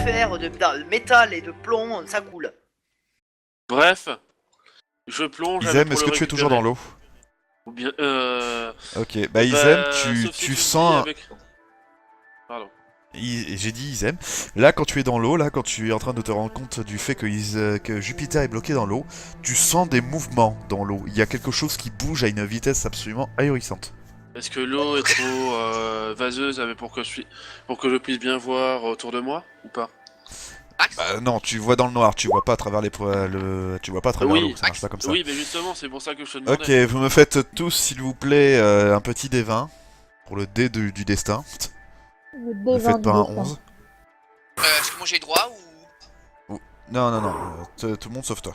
fer, de métal et de plomb, ça coule. Bref, je plonge Isem, pour est-ce le que tu es toujours récupérer. dans l'eau? Ou bien, Ok, bah Isem, sauf si tu tu me dis sens... avec... Pardon. J'ai dit Isem. Là, quand tu es dans l'eau, là, quand tu es en train de te rendre compte du fait que Jupiter est bloqué dans l'eau, tu sens des mouvements dans l'eau. Il y a quelque chose qui bouge à une vitesse absolument ahurissante. Est-ce que l'eau est trop vaseuse pour que je puisse bien voir autour de moi ou pas? Max, Bah non, tu vois dans le noir, tu vois pas à travers tu vois pas à travers l'eau, Oui, ça marche pas comme ça. oui, mais justement, c'est pour ça que je te Ok, demandais. vous me faites tous, s'il vous plaît, un petit D20 pour le dé du destin. Le Ne D20 faites du pas un destin. 11. est-ce que moi j'ai droit ou... Non, non, non, tout le monde sauf toi.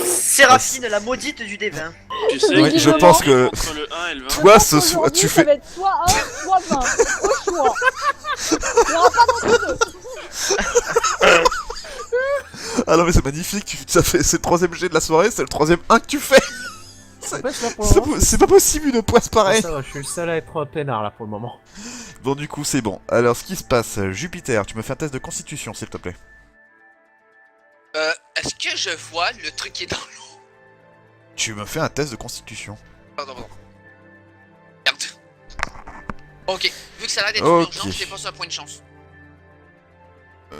Séraphine, la maudite du D20. Tu sais Oui, qu'il je y a pense des que- entre le 1 et le 20. Toi, Je pense qu'aujourd'hui, tu ça fais... va être soit 1, soit 20. Au choix. Il n'y aura pas d'entre deux. Ah non mais c'est magnifique, c'est le troisième jet de la soirée, c'est le troisième 1 que tu fais. En fait, là, pour le moment, C'est pas possible une poisse pareille. ça va, je suis le seul à être peinard là pour le moment. Bon du coup c'est bon. Alors ce qui se passe, Jupiter, tu me fais un test de constitution s'il te plaît. Est-ce que je vois le truc qui est dans l'eau? Tu me fais un test de constitution. Pardon. Merde. Ok, vu que ça a l'air d'être Ok. une urgence, je dépense un point de chance. Ça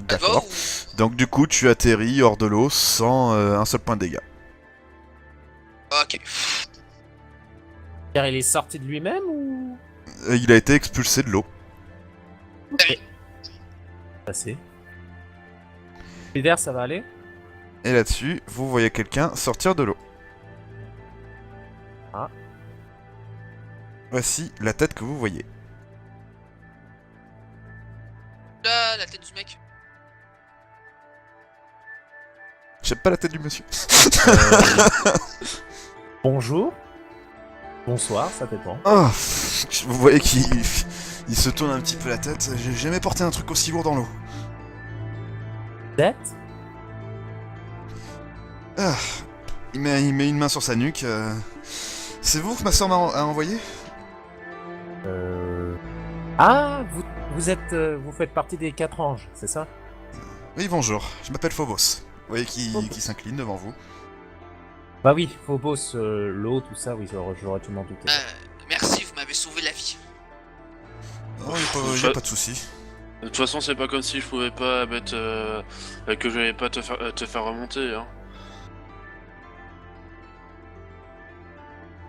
te va D'accord. ou... Donc du coup tu atterris hors de l'eau sans un seul point de dégâts. Ok. Il est sorti de lui-même ou Il a été expulsé de l'eau. passé? Peter, ça va aller? Et là-dessus, vous voyez quelqu'un sortir de l'eau. Ah. Voici la tête que vous voyez. Là, la tête du mec. J'aime pas la tête du monsieur. Bonjour. Bonsoir, ça dépend. Oh, vous voyez qu'il il se tourne un petit peu la tête. J'ai jamais porté un truc aussi lourd dans l'eau. Dette? Ah, il met une main sur sa nuque. C'est vous que ma soeur a envoyé? Ah, vous faites partie des 4 anges, c'est ça? Oui, bonjour. Je m'appelle Phobos. Vous voyez qui s'incline devant vous. Bah oui, Phobos, l'eau, tout ça, oui, j'aurais tout m'en douté. Merci, vous m'avez sauvé la vie. Non, y a pas de souci. De toute façon, c'est pas comme si je pouvais pas mettre... que je n'allais pas te faire remonter, hein.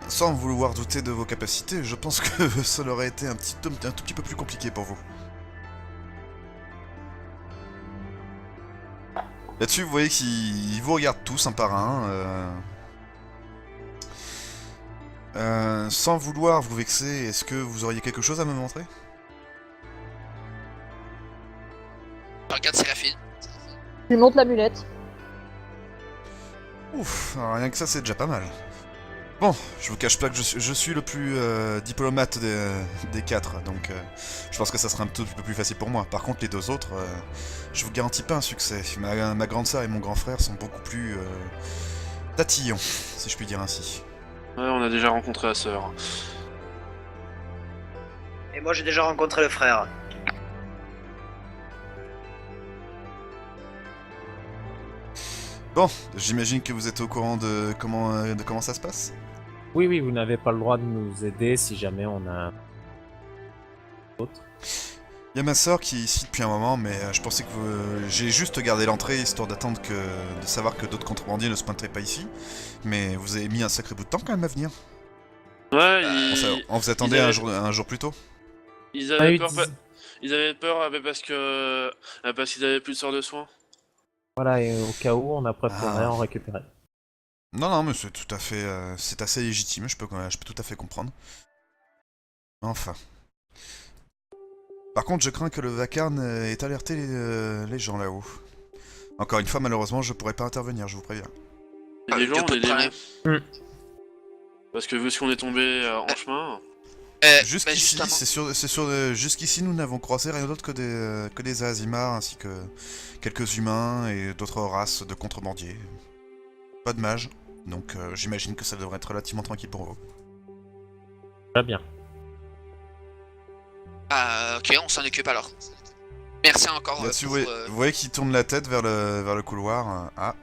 Sans vouloir douter de vos capacités, je pense que ça aurait été un tout petit peu plus compliqué pour vous. Là-dessus, vous voyez qu'ils vous regardent tous un par un. Sans vouloir vous vexer, est-ce que vous auriez quelque chose à me montrer? Je regarde Séraphine. Je lui montre l'amulette. Ouf, alors rien que ça, c'est déjà pas mal. Bon, je vous cache pas que je suis le plus diplomate des 4, donc je pense que ça sera un tout peu plus facile pour moi. Par contre, les deux autres, je vous garantis pas un succès. Ma grande sœur et mon grand frère sont beaucoup plus tatillons, si je puis dire ainsi. Ouais, on a déjà rencontré la sœur. Et moi j'ai déjà rencontré le frère. Bon, j'imagine que vous êtes au courant de comment ça se passe? Oui, oui, vous n'avez pas le droit de nous aider si jamais on a... Autre. Il y a ma sœur qui est ici depuis un moment, mais je pensais que j'ai juste gardé l'entrée histoire d'attendre de savoir que d'autres contrebandiers ne se pointeraient pas ici. Mais vous avez mis un sacré bout de temps quand même à venir. Ouais, On vous attendait ils un jour plus tôt. ils Ah avaient oui, peur, ils avaient peur parce qu'ils avaient plus de sorts de soins. Voilà, et au cas où, on a préféré Ah. en récupérer. Non, mais c'est tout à fait, c'est assez légitime. Je peux tout à fait comprendre. Enfin. Par contre, je crains que le vacarme ait alerté les gens là-haut. Encore une fois, malheureusement, je pourrais pas intervenir, je vous préviens. Et les gens, y a on pas est de problème. Parce que vu ce qu'on est tombé en chemin... Jusqu'ici, justement. jusqu'ici, nous n'avons croisé rien d'autre que des Azimars ainsi que quelques humains et d'autres races de contrebandiers. Pas de mages, donc j'imagine que ça devrait être relativement tranquille pour vous. Très bien. Ah, ok, on s'en occupe alors. Merci encore Là-dessus, pour, vous voyez qu'il tourne la tête vers le couloir. Ah,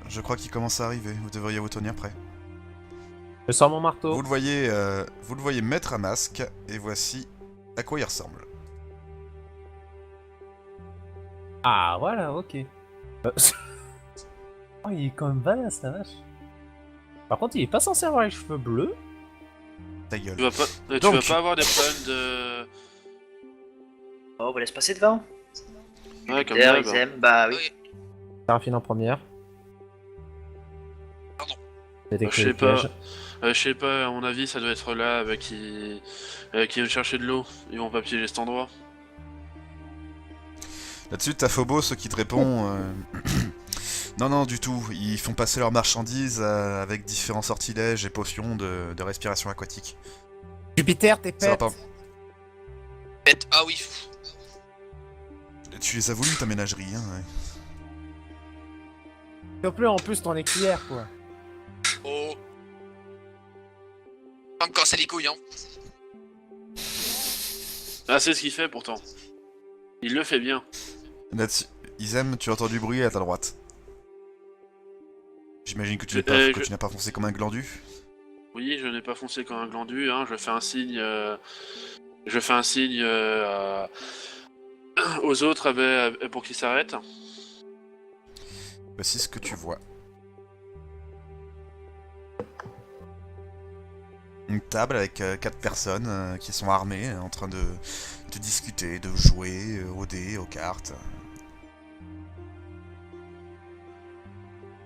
je crois qu'il commence à arriver. Vous devriez vous tenir prêt. Je sors mon marteau. Vous le voyez mettre un masque, et voici à quoi il ressemble. Ah, voilà, ok. Oh, il est quand même badass, la vache. Par contre, il est pas censé avoir les cheveux bleus. Ta gueule. Tu vas Donc- pas avoir des problèmes de... Oh, on va laisser passer devant. Ouais, comme D'ailleurs, d'hab. ils aiment, bah oui. Oui, Séraphine en première. Pardon. Détecter Je le sais pas. piège. Je sais pas, à mon avis, ça doit être là qui viennent chercher de l'eau. Ils vont pas piéger cet endroit. Là-dessus, t'as Phobos qui te répond. Non, non, du tout. Ils font passer leurs marchandises avec différents sortilèges et potions de respiration aquatique. Jupiter, t'es Ça va pète. pas. Pète. Ah oui. Tu les as voulu, ta ménagerie, hein. Ouais. S'il te plaît, en plus, ton écuyère, quoi. Oh. Pas me casser les couilles, hein. Ah, c'est ce qu'il fait pourtant. Il le fait bien. Là-dessus, Isem, tu entends du bruit à ta droite. J'imagine que tu n'as pas foncé comme un glandu. Oui, je n'ai pas foncé comme un glandu, hein. Je fais un signe... aux autres pour qu'ils s'arrêtent. Voici ce que tu vois. Une table avec 4 personnes qui sont armées, en train de discuter, de jouer aux dés, aux cartes.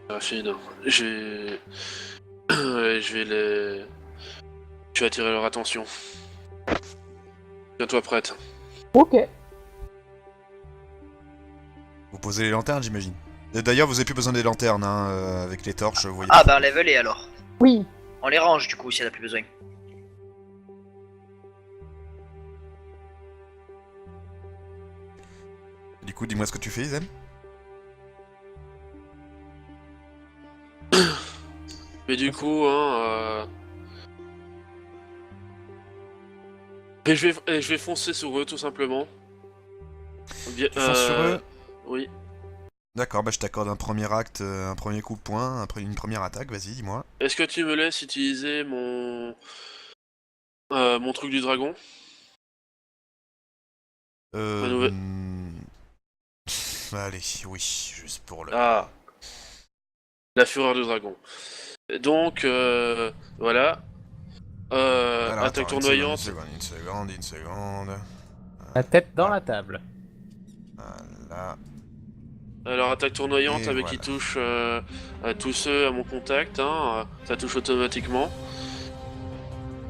Rafine, je vais attirer leur attention. Tiens-toi prête. Ok. Vous posez les lanternes, j'imagine. D'ailleurs, vous avez plus besoin des lanternes, hein, avec les torches, vous voyez. Ah, bah level alors. Oui. On les range du coup si elle a plus besoin. Du coup, dis-moi ce que tu fais, Isem. Mais du coup, hein... Et je vais foncer sur eux, tout simplement. Tu fonces sur eux. Oui. D'accord, bah je t'accorde un premier acte, un premier coup de poing, une première attaque, vas-y, dis-moi. Est-ce que tu me laisses utiliser mon truc du dragon? nouvelle- Allez, oui, juste pour le... Ah, la fureur du dragon. Donc, voilà. Alors, Attaque attends, tournoyante. Une seconde. La tête dans la table. Voilà. Alors, attaque tournoyante Et avec voilà. qui touche à tous ceux à mon contact. Hein, ça touche automatiquement.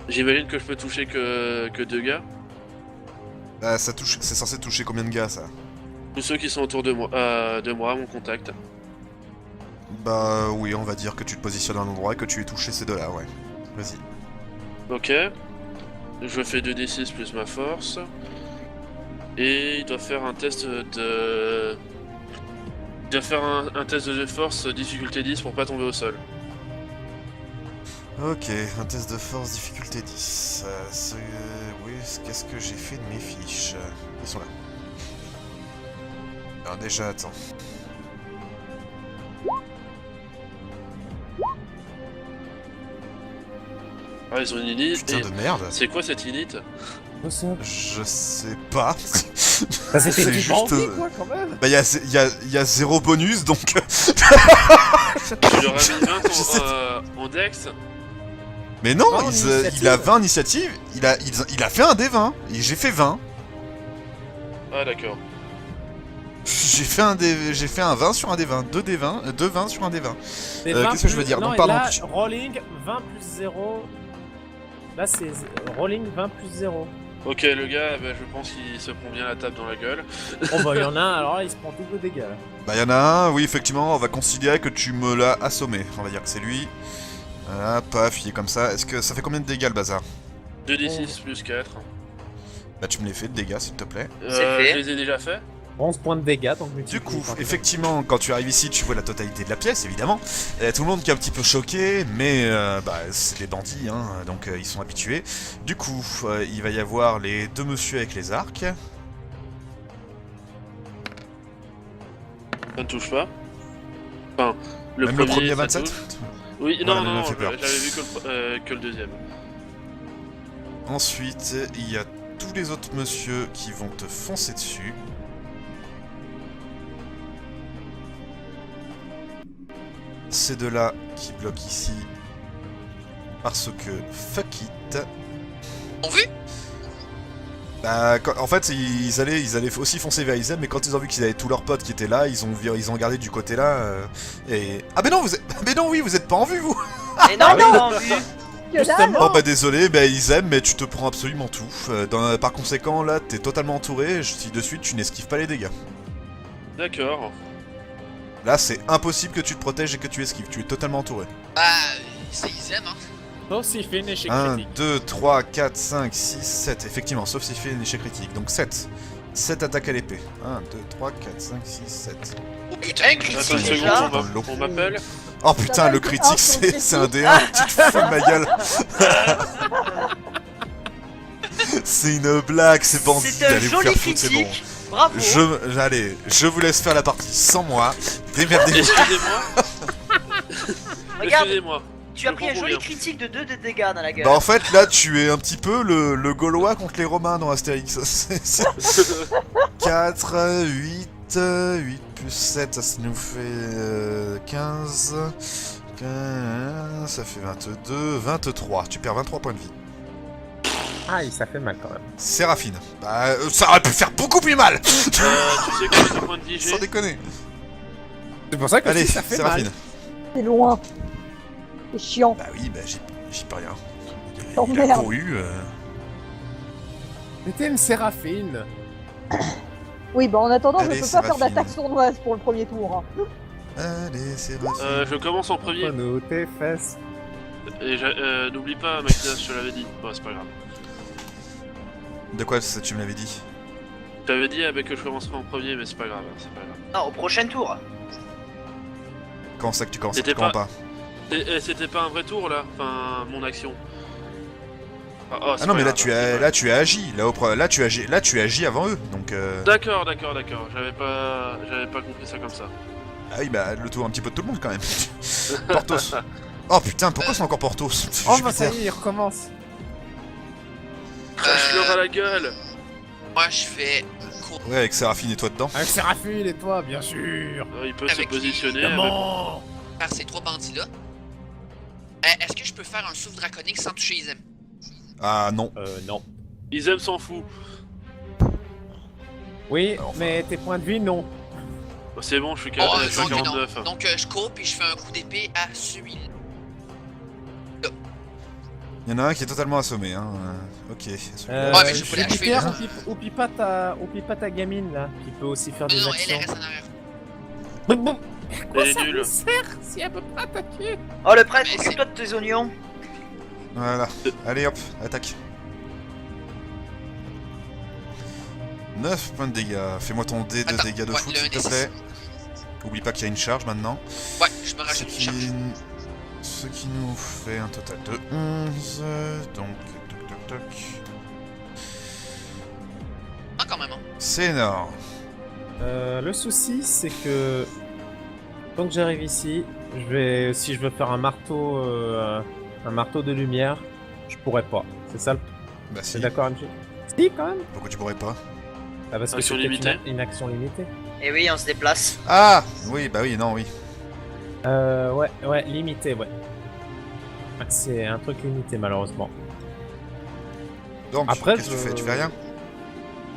J'imagine que je peux toucher que 2 gars. Bah, ça touche, c'est censé toucher combien de gars, ça? Tous ceux qui sont autour de moi, à mon contact. Bah oui, on va dire que tu te positionnes à un endroit et que tu es touché ces deux-là, ouais. Vas-y. Ok. Je fais 2d6 plus ma force. Et il doit faire un test de... Il doit faire un test de force difficulté 10 pour pas tomber au sol. Ok, un test de force difficulté 10. Oui, qu'est-ce que j'ai fait de mes fiches? Ils sont là. Alors déjà, attends. Ah, ils ont une init. Putain Et de merde. c'est quoi cette init? Je sais pas. Ça s'était C'est du juste, bandit, quoi, quand même. Bah y a 0 bonus, donc... Tu leur as mis 20 Je sais en dex. Mais non, Non, initiative. il a 20 initiatives, il a fait un D20, et j'ai fait 20. Ah d'accord. J'ai fait un 20 sur un D20, 2 D20, 2 20 sur un D20. C'est qu'est-ce que je veux dire? Non, Donc, et pardon. là, rolling 20 plus 0. Là, c'est rolling 20 plus 0. Ok, le gars, bah, je pense qu'il se prend bien la table dans la gueule. Bon, bah, il y en a un, alors là, il se prend double dégâts. Là. Bah y'en a un, oui effectivement, on va considérer que tu me l'as assommé. On va dire que c'est lui. Voilà, paf, il est comme ça. Est-ce que ça fait combien de dégâts le bazar? 2d6 plus 4. Bah tu me les fais de dégâts s'il te plaît. C'est fait. Je les ai déjà fait. 11 points de dégâts, donc Du multiplié coup, par deux. effectivement, quand tu arrives ici, tu vois la totalité de la pièce, évidemment. Tout le monde qui est un petit peu choqué, mais c'est des bandits, hein, donc ils sont habitués. Du coup, il va y avoir les deux messieurs avec les arcs. Ça ne touche pas. Enfin, Même le premier ça 27. touche. Oui, Voilà, non, il m'a non, fait peur. j'avais vu que le deuxième. Ensuite, il y a tous les autres messieurs qui vont te foncer dessus. Ces deux-là qui bloquent ici. Parce que fuck it. On vu? Bah, en fait, ils allaient aussi foncer vers Izem, mais quand ils ont vu qu'ils avaient tous leurs potes qui étaient là, ils ont regardé du côté là. Et ah mais non, mais non, oui, vous êtes pas en vue, vous. Et non, mais non, vu. Que dalle. Oh bah désolé, bah Izem, mais tu te prends absolument tout. Par conséquent, là, t'es totalement entouré. Si de suite tu n'esquives pas les dégâts. D'accord. Là, c'est impossible que tu te protèges et que tu esquives. Tu es totalement entouré. Bah, c'est Izem, hein. Sauf s'il fait un échec 1, critique. 2, 3, 4, 5, 6, 7. Effectivement, sauf s'il fait un échec critique. Donc 7. 7 attaques à l'épée. 1, 2, 3, 4, 5, 6, 7. Oh putain, Un Attends critique une déjà. seconde, on m'appelle. Oh putain, le critique, c'est un D1. Tu te fous de ma gueule. C'est une blague, c'est bandit. C'est un Allez vous joli faire foutre, c'est bon. critique. Bravo. Allez, je vous laisse faire la partie sans moi. Démerdez-vous. Excusez-moi. Regarde, Excusez-moi. tu as je pris un comprends joli bien. critique de 2 de dégâts dans la gueule. Bah en fait, là, tu es un petit peu le Gaulois contre les Romains dans Astérix. 4, 8, 8 plus 7, ça nous fait 15. 15, ça fait 22, 23. Tu perds 23 points de vie. Aïe, ça fait mal quand même. Séraphine. Bah, ça aurait pu faire beaucoup plus mal. Tu sais combien de points de vie Sans j'ai? déconner. C'est pour ça que Allez, si, ça fait Séraphine. mal. C'est loin. C'est chiant. Bah oui, bah j'y peux rien. Oh, Il a merde. couru. Mais t'es une Séraphine. Oui, bah en attendant, Allez, je peux pas faire Séraphine. d'attaque sournoise pour le premier tour. Hein. Allez, Séraphine. Je commence en premier. Nous tes fesses. Et n'oublie pas, Maxias, je te l'avais dit. Bon, c'est pas grave. De quoi ça, tu me l'avais dit? Je t'avais dit que je commencerai en premier, mais c'est pas grave, c'est pas grave. Non, au prochain tour. Comment ça que tu commences? C'était Tu commences pas. C'était pas un vrai tour là, enfin mon action. Ah non, mais là tu as agi. Là tu as agi avant eux. Donc D'accord. J'avais pas compris ça comme ça. ah oui, bah le tour un petit peu de tout le monde quand même. Portos. Oh putain, pourquoi c'est encore Portos? Oh bah ça Jupiter. y est, il recommence. Crache-leur à la gueule. Moi, je fais court Ouais, avec Séraphine et toi dedans. Avec Séraphine et toi, bien sûr. Il peut se Avec positionner. Maman. par ces trois bandits-là. Est-ce que je peux faire un souffle draconique sans toucher Izem? Ah non. Non. Ils aiment s'en fout. Oui, Enfin. mais tes points de vie, non. Bah, c'est bon, je suis Oh, je suis à donc, non. 49. Donc, je cours puis je fais un coup d'épée à celui-là. Il y en a un qui est totalement assommé. Hein. Ok. celui-là. Ouais, mais je peux l'achever, Jupiter, là. oublie pas ta gamine là, qui peut aussi faire Non, des non, elle actions. reste en arrière. Quoi Elle est ça nulle. me sert si elle peut pas attaquer? Oh, le prêtre, Mais occupe-toi de tes oignons. Voilà. Allez hop, attaque. 9 points de dégâts. Fais-moi ton dé de Attends, dégâts de ouais, foot le s'il te D6. plaît. Oublie pas qu'il y a une charge maintenant. Ouais, je me Ce rajoute une qui... charge. Ce qui nous fait un total de 11. Donc, toc toc toc. Ah, quand même, hein. C'est énorme. Le souci, c'est que tant que j'arrive ici, si je veux faire un marteau de lumière, je pourrais pas. C'est ça, Bah c'est si. d'accord, MJ? Si, quand même. Pourquoi tu pourrais pas? Ah, parce que Action c'est peut-être limitée. une action limitée. Et oui, on se déplace. Ah oui, bah oui, non, oui. Ouais, limité, ouais. C'est un truc limité, malheureusement. Donc, Après, qu'est-ce que tu fais? Tu fais rien?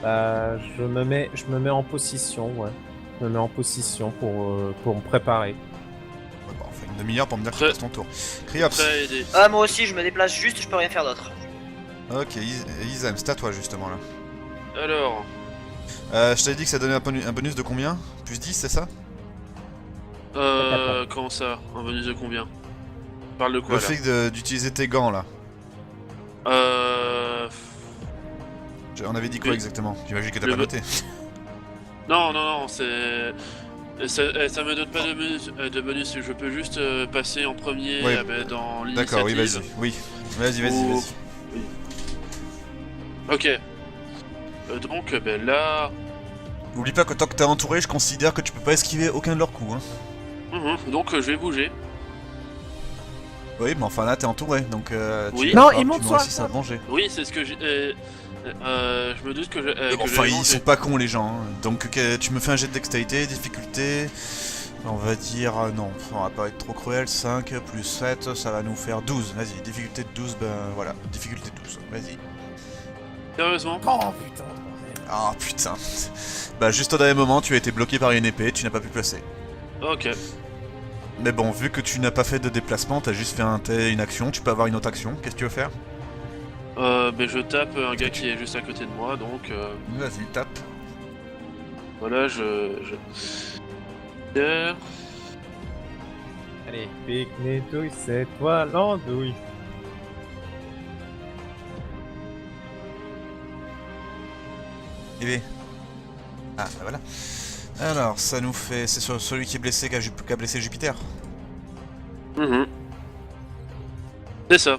Bah, je me mets en position, ouais. Je me mets en position pour me préparer. Ouais, bah, on fait une demi-heure pour me dire que tu Prêt. passes ton tour. Criops. Prêt à aider. Ah, moi aussi, je me déplace juste, je peux rien faire d'autre. Ok, Izem, c'est à toi justement là. Alors, Je t'avais dit que ça donnait un bonus de combien? Plus 10, c'est ça? comment ça? Un bonus de combien? Tu parles de quoi Le là? fait d'utiliser tes gants là. Euh... On avait dit quoi Oui. exactement? J'imagine que t'as Le pas bo- noté. Non, non, non, c'est... Ça me donne pas de bonus, je peux juste passer en premier Oui. dans l'initiative. D'accord, oui, vas-y. Oui. Vas-y. Ou- Ok. Donc, là... Oublie pas que tant que t'es entouré, je considère que tu peux pas esquiver aucun de leurs coups. Hein. Donc, je vais bouger. Oui, mais enfin là, t'es entouré, donc Oui. Non, il ils montent sur la à table. venger. Oui, c'est ce que j'ai... je me doute que Mais bon, que enfin, j'avais ils mangé. sont pas cons les gens. Hein. Donc tu me fais un jet de dextérité, difficulté. On va dire non, on va pas être trop cruel. 5 plus 7, ça va nous faire 12. Vas-y, difficulté de 12, ben voilà, difficulté 12. Vas-y. Sérieusement? Oh putain, bordel. Ah putain. Bah juste au dernier moment, tu as été bloqué par une épée, tu n'as pas pu placer. Ok. Mais bon, vu que tu n'as pas fait de déplacement, t'as juste fait une action, tu peux avoir une autre action. Qu'est-ce que tu veux faire? Je tape un gars qui est juste à côté de moi, donc... Vas-y, tape. Voilà, Allez, pique-nique douille, c'est toi l'andouille. Eh bien. Ah, bah voilà. Alors, ça nous fait... C'est sur celui qui est blessé qui a blessé Jupiter. C'est ça.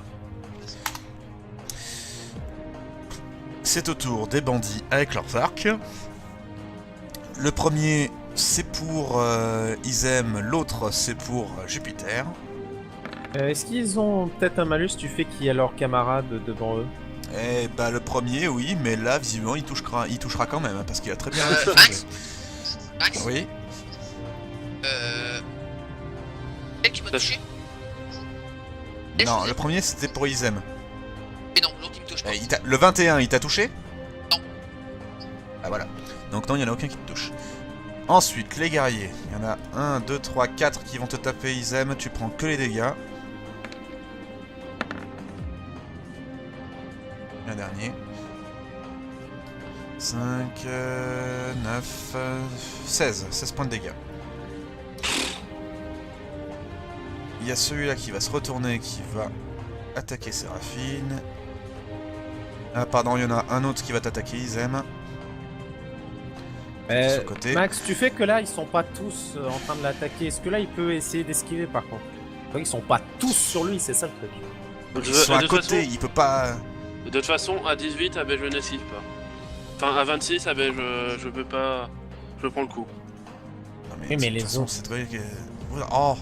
C'est au tour des bandits avec leurs arcs. Le premier, c'est pour Izem, l'autre, c'est pour Jupiter. Est-ce qu'ils ont peut-être un malus du fait qu'il y a leur camarade devant eux? Eh bah le premier, oui, mais là, visiblement, il touchera quand même, hein, parce qu'il a très bien réussi. Max Max Oui. Quel qui m'a touché? Non, le premier, c'était pour Izem. Mais non, l'autre il me touche pas. Le 21, il t'a touché? Non. Ah voilà. Donc non, il n'y en a aucun qui te touche. Ensuite, les guerriers. Il y en a 1, 2, 3, 4 qui vont te taper Izem. Tu prends que les dégâts. Un dernier. 5, 9, 16 points de dégâts. Il y a celui-là qui va se retourner, qui va attaquer Séraphine. Ah pardon, il y en a un autre qui va t'attaquer, Izem. De son côté. Max, tu fais que là, ils sont pas tous en train de l'attaquer. Est-ce que là, il peut essayer d'esquiver par contre? Ils sont pas tous sur lui, c'est ça le truc. Ils sont à de côté, façon- il peut pas... De toute façon, à 18, je n'esquive pas. Enfin, à 26, je peux pas... Je prends le coup. Non, Oui, mais de les toute façon, autres- c'est toi qui... Oh.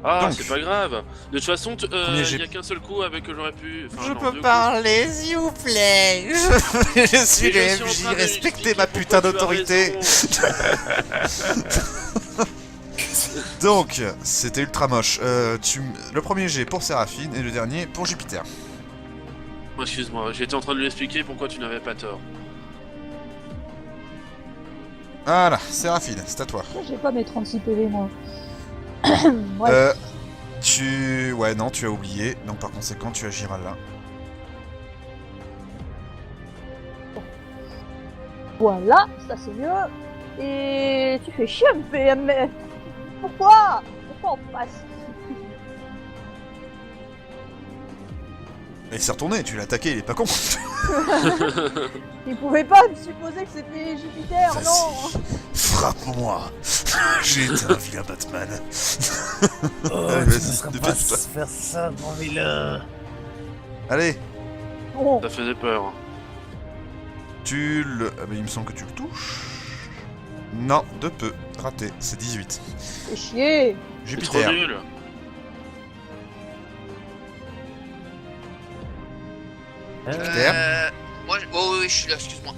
Ah, Donc. c'est pas grave. De toute façon, Premier il jet. n'y a qu'un seul coup avec que j'aurais pu... Enfin, Je non, peux deux parler, s'il vous plaît. Je suis Mais le je suis en MJ, train de respectez expliquer ma pourquoi putain tu as d'autorité. raison. Donc, c'était ultra moche. Le premier jet pour Séraphine et le dernier pour Jupiter. Excuse-moi, j'étais en train de lui expliquer pourquoi tu n'avais pas tort. Voilà, Séraphine, c'est à toi. J'ai pas mes 36 PV, moi. Ouais. Ouais, non, tu as oublié. Donc, par conséquent, tu agiras là. Voilà, ça c'est mieux. Et tu fais chier, PM. Mais pourquoi on passe? Il s'est retourné, tu l'as attaqué, il est pas con. Il pouvait pas me supposer que c'était Jupiter, Vas-y, non. frappe-moi. J'ai été un vilain Batman. Oh, Allez, tu ne vas-y, seras pas dépêche-toi. faire ça, mon vilain. Allez, Bon, Ça faisait peur. Ah bah, il me semble que tu le touches. Non, de peu. Raté, c'est 18. fais chier. C'est trop Jupiter. nul. Jupiter. Moi, oh oui, je suis là, excuse-moi.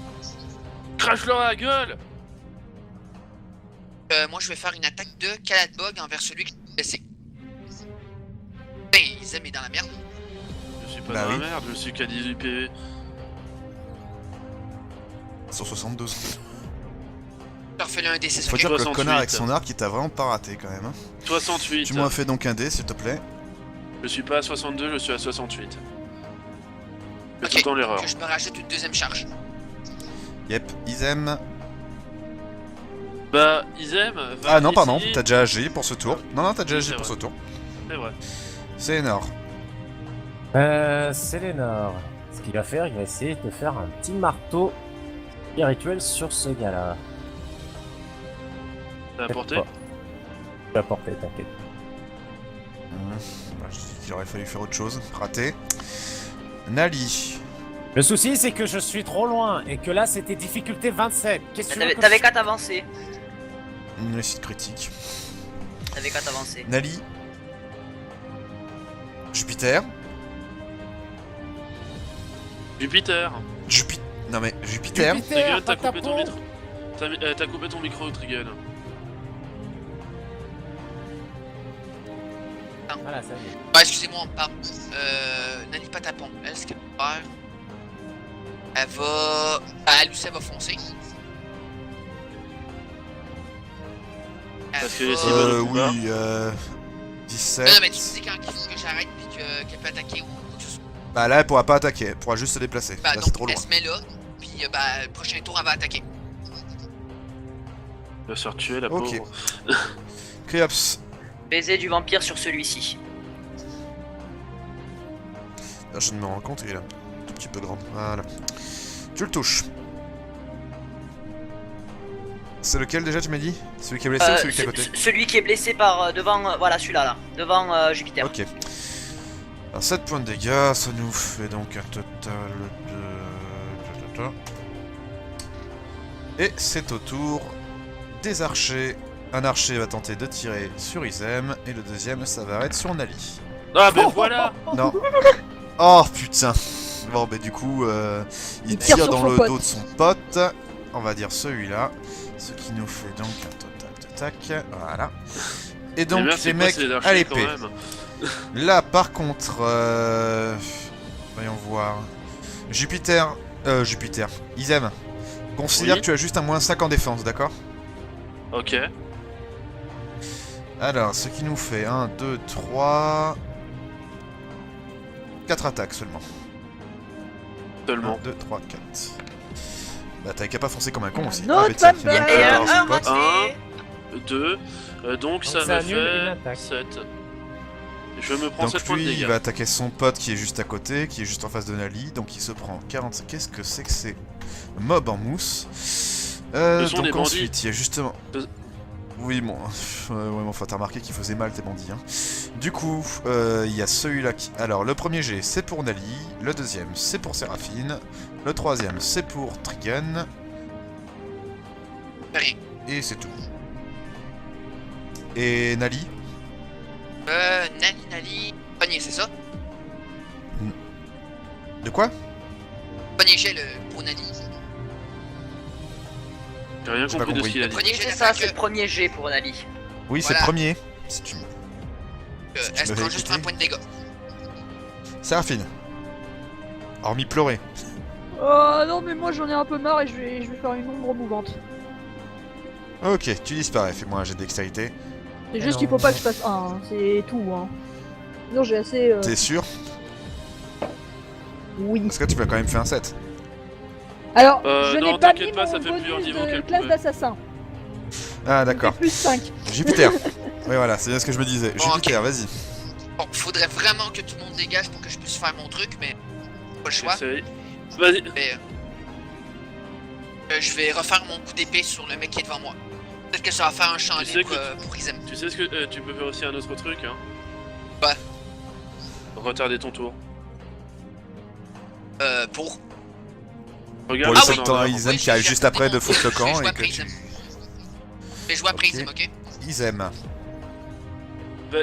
Crache-leur à la gueule. Moi, je vais faire une attaque de Caladbog envers celui qui est blessé. Ben, Izem est dans la merde. Je suis pas Bah dans oui. la merde, je suis qu'à 18 PV. 172. Je leur fais le 1d6. Faut ok. dire que le 68. connard avec son arc, il t'a vraiment pas raté quand même. Hein. 68. Tu m'as fait donc un dé, s'il te plaît. Je suis pas à 62, je suis à 68. Fais Ok, tout le temps l'erreur. donc je me rajoute une deuxième charge. Yep, Izem. Bah, Izem va Ah non, pardon, essayer- t'as déjà agi pour ce tour. Non, non, t'as déjà Oui, agi c'est pour vrai. ce tour. C'est vrai. C'est Lénore. C'est Lénore. Ce qu'il va faire, il va essayer de faire un petit marteau spirituel sur ce gars-là. T'as apporté? Je vais apporter, t'inquiète. Bah, je dis qu'il aurait fallu faire autre chose. Raté. Nali. Le souci, c'est que je suis trop loin et que là, c'était difficulté 27. Qu'est-ce que tu veux que T'avais je- qu'à t'avancer. Une réussite critique. T'avais qu'à t'avancer. Nali. Jupiter. Jupiter. Non mais Jupiter. Trigun, t'as pas coupé ta ton peau. micro. T'as coupé ton micro, Trigun. Voilà, ça y est. Bah, excusez-moi, pardon. Nani Patapon, elle, ce qu'elle va faire, elle va... Bah, elle aussi, elle va foncer. Elle Parce que va- les cibles ne coupent pas. Oui, 17. Non, mais tu sais quand il faut que j'arrête puis qu'elle peut attaquer ou quoi que ce soit. Bah là, elle pourra pas attaquer, elle pourra juste se déplacer. Bah, Là, c'est donc, trop loin. elle se met là, puis bah, le prochain tour, elle va attaquer. Il va se faire tuer, la Ok. pauvre. Kriops. Baiser du vampire sur celui-ci. Là, je me rends compte, il est un tout petit peu grand. Voilà. Tu le touches. C'est lequel déjà, tu m'as dit? Celui qui est blessé ou celui qui est à côté? Celui qui est blessé par devant, voilà celui-là là, devant Jupiter. Ok. Alors 7 points de dégâts, ça nous fait donc un total de... Et c'est au tour des archers. Un archer va tenter de tirer sur Izem, et le deuxième, ça va être sur Nali. Ah, ben voilà. Non. Oh putain. Bon, bah du coup, il tire tire sur dans son le pote. dos de son pote. On va dire celui-là. Ce qui nous fait donc un total de tac. Voilà. Et donc, Eh bien, les c'est quoi, mecs c'est à l'archer, l'épée. quand même. Là, par contre, voyons voir. Jupiter, Izem, considère Oui. que tu as juste un -5 en défense, d'accord? Ok. Alors, ce qui nous fait 1, 2, 3... 4 attaques seulement. 1, Seulement. 2, 3, 4. Bah, t'avais qu'à pas foncer comme un con aussi. Notre bah, tiens, femme il y a belle. Et alors, son un pote. raté. 2. Donc ça ça me annule une fait attaque. 7. Je me prends 7 Donc points de lui, il dégâts. va attaquer son pote qui est juste à côté, qui est juste en face de Nali, donc il se prend 45. Qu'est-ce que c'est que ces mobs en mousse? Ce sont des Donc bandits. ensuite, il y a justement... Ce- Oui, bon, ouais, bon, enfin, t'as remarqué qu'ils faisaient mal tes bandits. Hein. Du coup, il y a celui-là qui... Alors, le premier jet, c'est pour Nali, le deuxième, c'est pour Séraphine, le troisième, c'est pour Trigun, Rien. et c'est tout. Et Nali? Nali, pogné, c'est ça? De quoi? Premier jet, le pour Nali. J'ai rien J'ai pas compris de ce compris. qu'il a dit. Premier C'est jet ça, c'est le d'attaque, premier jet pour Nali. Oui, c'est Voilà. le premier. Si tu... elle se m'avais prend juste écouté. un point de dégâts. Séraphine. Hormis pleurer. Oh non, mais moi j'en ai un peu marre et je vais faire une ombre mouvante. Ok, tu disparais, fais-moi un jet de dextérité. C'est juste non. qu'il faut pas que je fasse un, hein. C'est tout. Hein. Sinon j'ai assez. T'es sûr? Oui. Parce que tu m'as quand même fait un 7. Alors, je non, n'ai pas t'inquiète mis pas, ça mon fait plusieurs bonus niveaux de qu'elle classe pouvait. d'assassin. Ah d'accord. Plus 5. Jupiter. Oui voilà, c'est bien ce que je me disais. Bon, Jupiter, vas-y. Bon, faudrait vraiment que tout le monde dégage pour que je puisse faire mon truc, mais pas le choix. Essaye. Vas-y. Mais, je vais refaire mon coup d'épée sur le mec qui est devant moi. Peut-être que ça va faire un champ Tu sais libre que- pour Izem. Tu sais ce que tu peux faire aussi un autre truc, hein? Ouais. Retarder ton tour. Pour. Regarde Pour le laisser le temps temps à d'avant. Izem Oui, qui arrive j'ai juste après mon de foutre le tour, je vais camp jouer et que après tu... Izem. Je vais jouer après Ok. Izem, ok? Izem.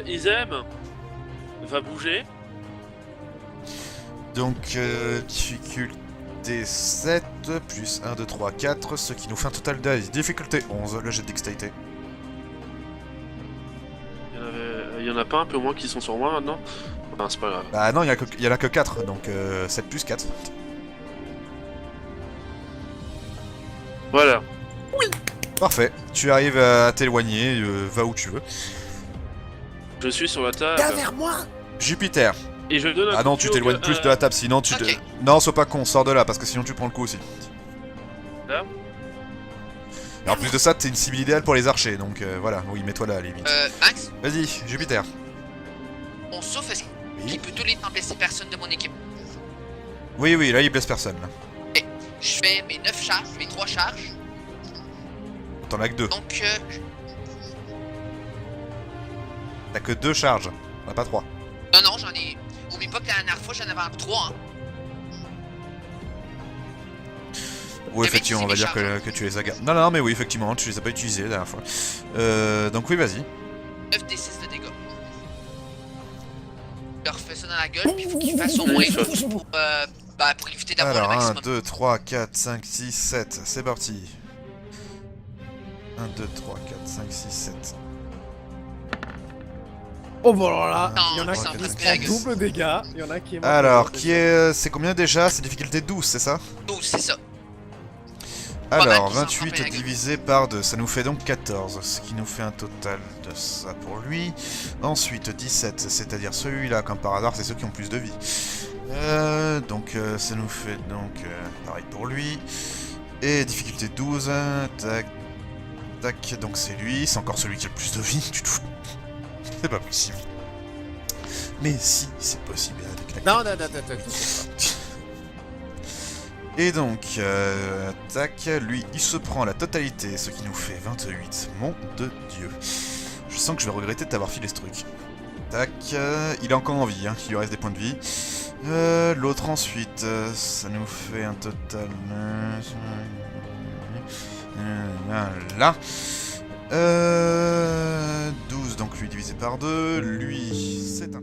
Izem va bouger. Donc, difficulté 7, plus 1, 2, 3, 4, ce qui nous fait un total de difficulté 11, le jet de dextérité. Il y en a pas un peu moins qui sont sur moi maintenant? Enfin, c'est pas grave. Bah non, il y en a que 4, donc 7 plus 4. Voilà. Parfait, tu arrives à t'éloigner, va où tu veux. Je suis sur la table. Jupiter. Et je donne un Ah non, coup tu de t'éloignes pied plus de la table, sinon tu te... Ok. Non, sois pas con, sors de là, parce que sinon tu prends le coup aussi. Là Et en plus de ça, t'es une cible idéale pour les archers, donc voilà, oui, mets-toi là à la limite. Max, Vas-y, Jupiter. mon souffle, est-ce Oui. qu'il peut tous les temps blesser personne de mon équipe? Oui, oui, là il blesse personne. Là. Je fais mes 9 charges, mes 3 charges. T'en as que 2. Donc, T'as que 2 charges, on a pas 3. Non, non, j'en ai. Oublie pas que la dernière fois, j'en avais 3. Hein. Oui, J'avais effectivement, on va utilisé dire mes que tu les as gardés. Non, non, mais oui, effectivement, tu les as pas utilisés la dernière fois. Donc oui, vas-y. 9d6 de dégâts. Je leur refais ça dans la gueule, puis il faut qu'ils fassent au moins 12 pour éviter d'avoir Alors, le 1, maximum. 2, 3, 4, 5, 6, 7, c'est parti. 1, 2, 3, 4, 5, 6, 7. Oh bon alors là, Non, il y en a ça qui me se fait prend la gueule. double dégâts, il y en a qui est mort. Alors, c'est combien déjà? C'est difficulté 12, c'est ça? 12, c'est ça. Alors, mal qu'ils s'en 28 frappent la gueule. divisé par 2, ça nous fait donc 14, ce qui nous fait un total de ça pour lui. Ensuite, 17, c'est-à-dire celui-là, comme par hasard, c'est ceux qui ont plus de vie. Donc, ça nous fait donc pareil pour lui. Et difficulté 12, tac, tac, donc c'est lui, c'est encore celui qui a le plus de vie, tu te fous. C'est pas possible. Mais si, c'est possible avec la Non, non, non, non, non, non. Et donc, tac, lui, il se prend la totalité, ce qui nous fait 28. Mon de Dieu. Je sens que je vais regretter de t'avoir filé ce truc. Tac, il est encore en vie, hein, il lui reste des points de vie. L'autre ensuite, ça nous fait un total... là. 12, donc lui divisé par 2. Lui, c'est un...